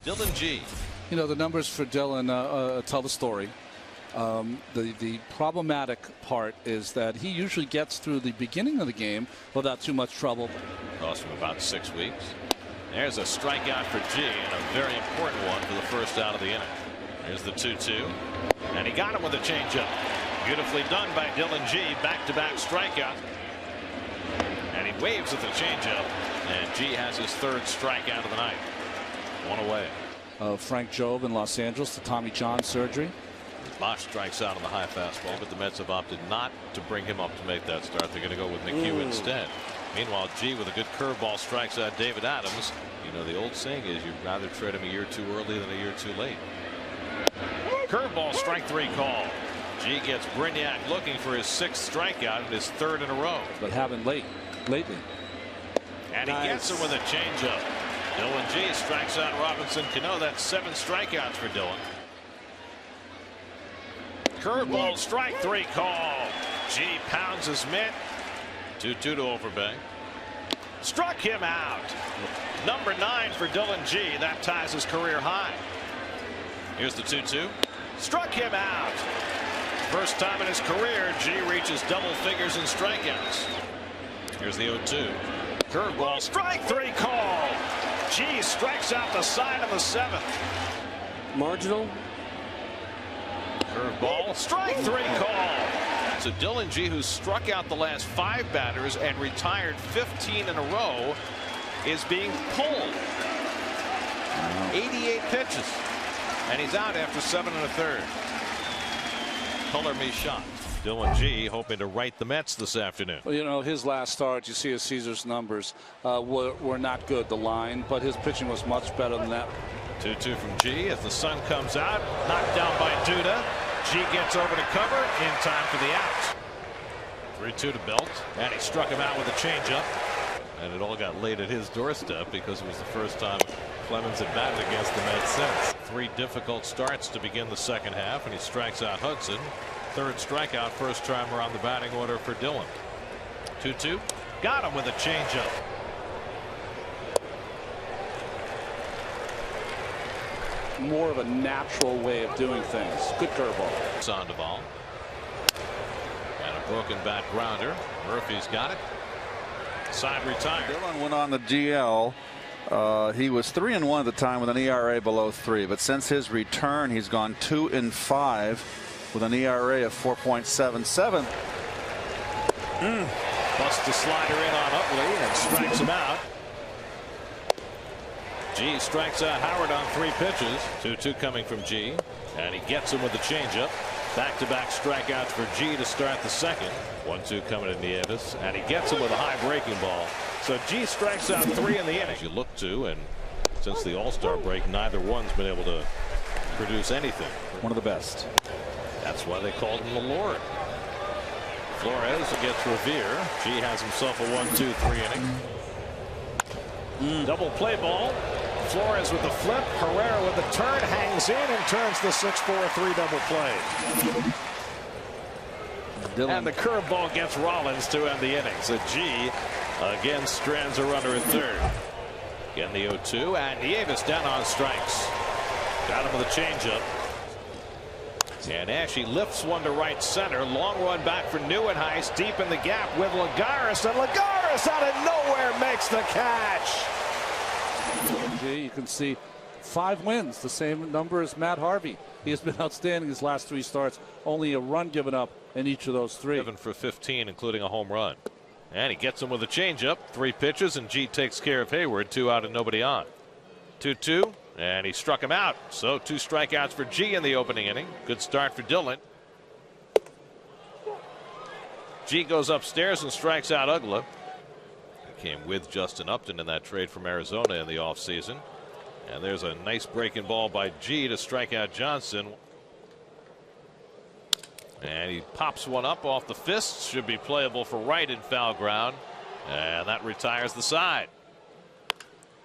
Dylan G. You know, the numbers for Dylan tell the story. The problematic part is that he usually gets through the beginning of the game without too much trouble. Cost him about 6 weeks. There's a strikeout for G, and a very important one for the first out of the inning. There's the 2-2, and he got him with a changeup. Beautifully done by Dylan G. Back-to-back strikeout, and he waves at the changeup, and G has his third strikeout of the night. One away. Frank Jobe in Los Angeles, the Tommy John surgery. Bosch strikes out on the high fastball, but the Mets have opted not to bring him up to make that start. They're going to go with McHugh instead. Meanwhile, G with a good curveball strikes out David Adams. You know, the old saying is you'd rather trade him a year too early than a year too late. Curveball, strike 3 call. G gets Brignac looking for his 6th strikeout and his 3rd in a row. But happened lately. And he gets him with a changeup. Dylan G strikes out Robinson Cano. That's 7 strikeouts for Dylan. Curveball, strike 3 call. G pounds his mitt. 2-2 to Overbay. Struck him out. Number 9 for Dylan G. That ties his career high. Here's the 2-2. Struck him out. First time in his career, G reaches double figures in strikeouts. Here's the 0-2. Curveball, strike 3 call. G strikes out the side of the 7th. Marginal. Curveball, strike 3 call. So Dylan G, who struck out the last 5 batters and retired 15 in a row, is being pulled. 88 pitches, and he's out after 7 1/3. Color me shocked. Dylan G hoping to right the Mets this afternoon. Well, you know, his last start, you see his Caesars numbers were not good, the line, but his pitching was much better than that. 2-2 from G as the sun comes out. Knocked down by Duda. G gets over to cover in time for the out. 3-2 to Belt, and he struck him out with a changeup. And it all got laid at his doorstep because it was the first time Clemens had batted against the Mets since. 3 difficult starts to begin the second half, and he strikes out Hudson. 3rd strikeout, first time around the batting order for Dylan. 2-2. Got him with a changeup. More of a natural way of doing things. Good curveball. Sandoval. And a broken bat grounder. Murphy's got it. Side retired. Dylan went on the DL. He was 3-1 at the time with an ERA below 3, but since his return, he's gone 2-5 with an ERA of 4.77. Busts the slider in on Utley and strikes him out. G strikes out Howard on 3 pitches. 2-2 coming from G, and he gets him with the changeup. Back-to-back strikeouts for G to start the second. 1-2 coming to Nieves, and he gets him with a high breaking ball. So G strikes out 3 in the inning. You look to, and since the All-Star break, neither one's been able to produce anything. One of the best. That's why they called him the Lord. Flores against Revere. G has himself a 1-2-3 inning. Double play ball. Flores with the flip. Herrera with the turn. Hangs in and turns the 6-4-3 double play. And the curveball gets Rollins to end the inning. So G again strands a runner at 3rd. Again the 0-2, and Nieves down on strikes. Got him with a changeup. And Ashe lifts one to right center. Long run back for Neuenhuis deep in the gap with Lagares, and Lagares out of nowhere makes the catch. You can see 5 wins, the same number as Matt Harvey. He has been outstanding his last 3 starts. Only a run given up in each of those 3. 7 for 15, including a home run. And he gets him with a changeup. 3 pitches, and G takes care of Hayward. 2 out and nobody on. 2-2. And he struck him out. So 2 strikeouts for G in the opening inning. Good start for Dylan. G goes upstairs and strikes out Uggla. Came with Justin Upton in that trade from Arizona in the offseason. And there's a nice breaking ball by G to strike out Johnson. And he pops one up off the fists. Should be playable for right in foul ground. And that retires the side.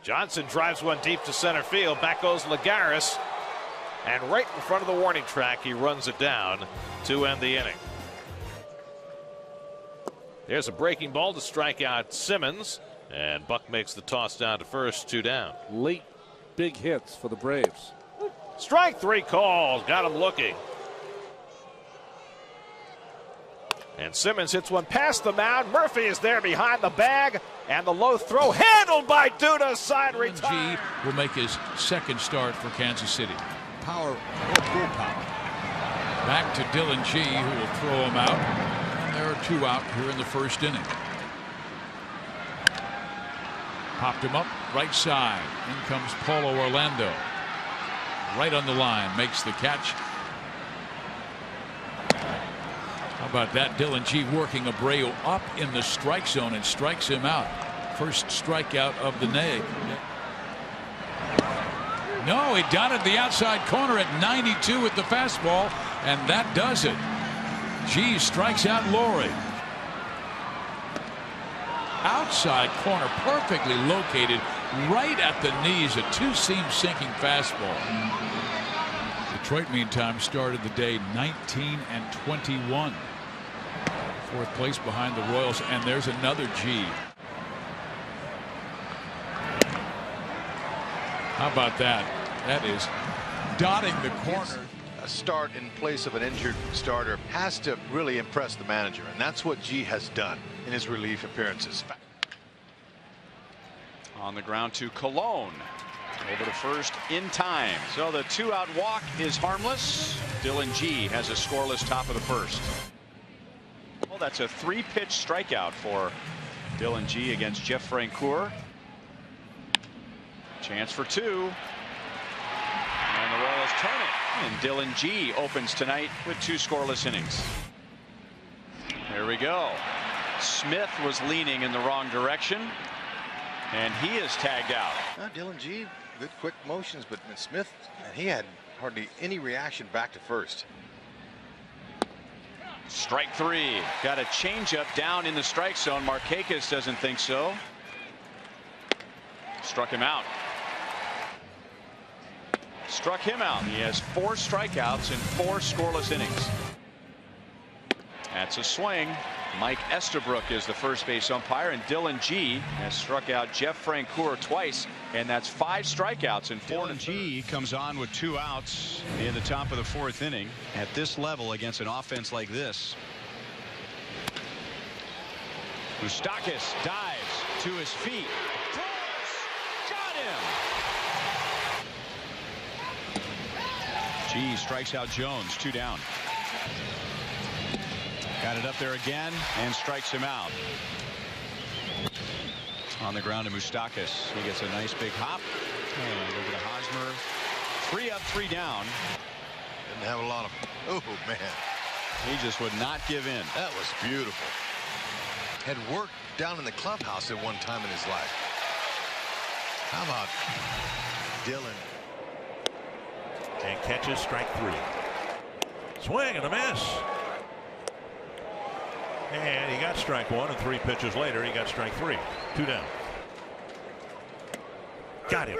Johnson drives one deep to center field. Back goes Lagares. And right in front of the warning track, he runs it down to end the inning. There's a breaking ball to strike out Simmons. And Buck makes the toss down to first, 2 down. Late big hits for the Braves. Strike 3 calls. Got him looking. And Simmons hits one past the mound. Murphy is there behind the bag. And the low throw handled by Duda. Side retire. G will make his second start for Kansas City. Power or full power. Back to Dylan G, who will throw him out. And there are 2 out here in the first inning. Popped him up right side. In comes Paulo Orlando. Right on the line. Makes the catch. How about that? Dylan G working Abreu up in the strike zone and strikes him out. First strikeout of the day. No, he dotted the outside corner at 92 with the fastball, and that does it. G strikes out Laurie. Outside corner, perfectly located, right at the knees, a 2-seam sinking fastball. Detroit, meantime, started the day 19-21. 4th place behind the Royals, and there's another G. How about that? That is dotting the corner. A start in place of an injured starter has to really impress the manager, and that's what G has done in his relief appearances. On the ground to Colon. Over to first in time. So the 2-out walk is harmless. Dylan G has a scoreless top of the first. Well, that's a 3-pitch strikeout for Dylan G against Jeff Francoeur. Chance for 2. And the Royals turn it. And Dylan G opens tonight with 2 scoreless innings. There we go. Smith was leaning in the wrong direction. And he is tagged out. Dylan G, good quick motions, but Smith, he had hardly any reaction back to first. Strike 3. Got a changeup down in the strike zone. Markakis doesn't think so. Struck him out. Struck him out. He has 4 strikeouts in 4 scoreless innings. That's a swing. Mike Estabrook is the first base umpire, and Dylan G has struck out Jeff Francoeur twice, and that's 5 strikeouts in 4. Dylan G comes on with 2 outs in the top of the 4th inning. At this level against an offense like this. Moustakis dives to his feet. Throws. Got him. G strikes out Jones. 2 down. Got it up there again and strikes him out. On the ground to Moustakis. He gets a nice big hop. And over to Hosmer. 3 up, 3 down. Didn't have a lot of. Oh, man. He just would not give in. That was beautiful. Had worked down in the clubhouse at one time in his life. How about Dylan? And catches strike 3. Swing and a miss. And he got strike 1, and 3 pitches later he got strike 3. 2 down. Got him.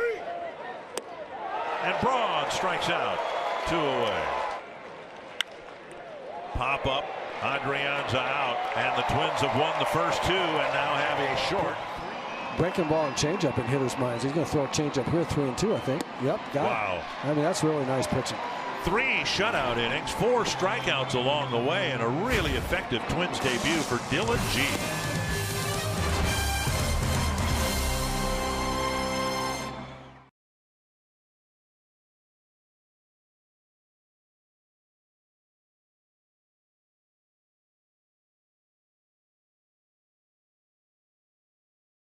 And Braun strikes out. 2 away. Pop up. Adrianza out, and the Twins have won the first 2 and now have a short. Breaking ball and changeup in hitters' minds. He's going to throw a changeup here, 3-2, I think. Yep, got it. I mean, that's really nice pitching. 3 shutout innings, 4 strikeouts along the way, and a really effective Twins debut for Dylan G.